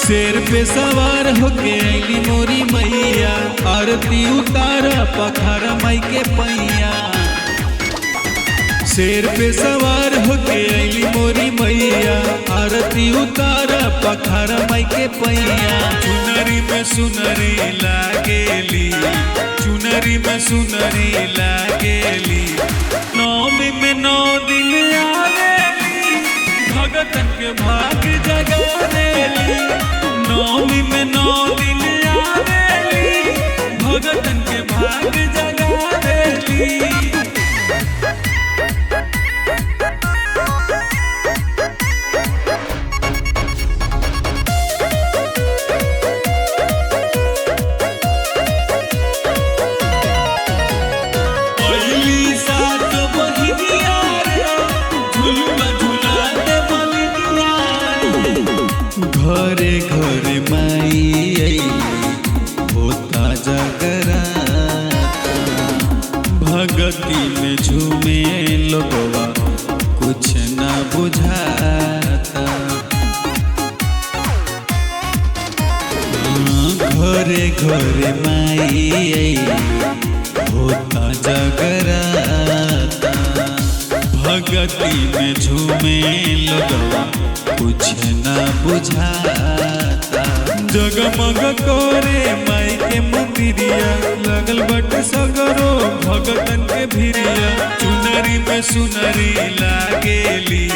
शेर पे सवार होके अली मोरी मैया, आरती उतार पखार माई के पैया। शेर पे सवार होके अली मोरी मैया, आरती उतार पखार माई के पैया। चुनरी में सुनरी लागेली, चुनरी में सुनरी लागेली, नौमी में 9 दिन आवेली, भगतन के भाग जगावेली। नौमी में 9 दिन आवेली, भगतन के भाग जगावेली। घरे घरे माई होता जगराता, भगती में झूमे लोगवा कुछ न बुझाता। घरे घरे माई होता जगराता, भगती में झूमे लोगवा कुछ न बुझाता। जगमग करे माई के मंदिरिया, लगल बट सगरो भगतन के भिरिया। चुनरी में सुनरी लागेली,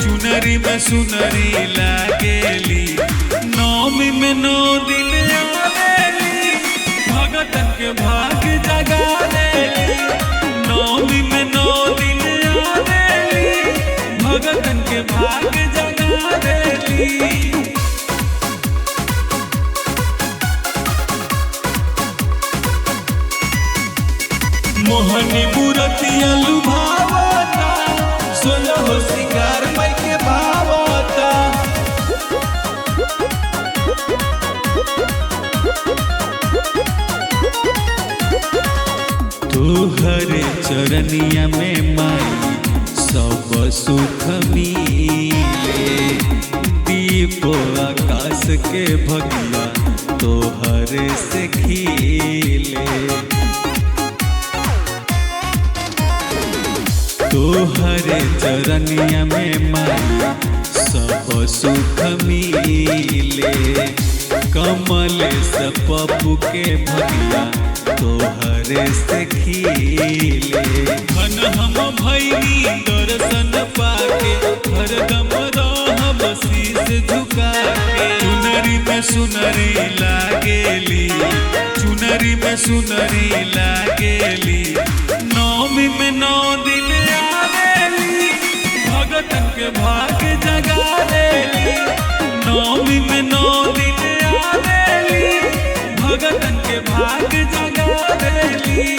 चुनरी में सुनरी लागेली, नौमी में 9 दिन आवेली, भगतन के भाग जगावेली। नौमी में 9 दिन आवेली, भगतन के भाग जगावेली। मोहनी मूर्तिया लुभावता, 16 श्रृंगार माई के भावता। तोहरे चरनिया में माई सब सुख मिले, दीप आकाश के भगिया तोहरे से खिले। तोहरे चरनिया में माई सब सुख मिले, कमल से पप्पू के भगिया तोहरे से खिले। धन हम भैनी दर्शन पाके, हरदम रहब शीश झुका के। चुनरी में सुनरी लागेली, चुनरी में सुनरी लागेली, नौमी में 9 दिन आवेली, भगतन के भाग जगावेली। नौमी में 9 दिन आवेली, भगतन के भाग जगावेली।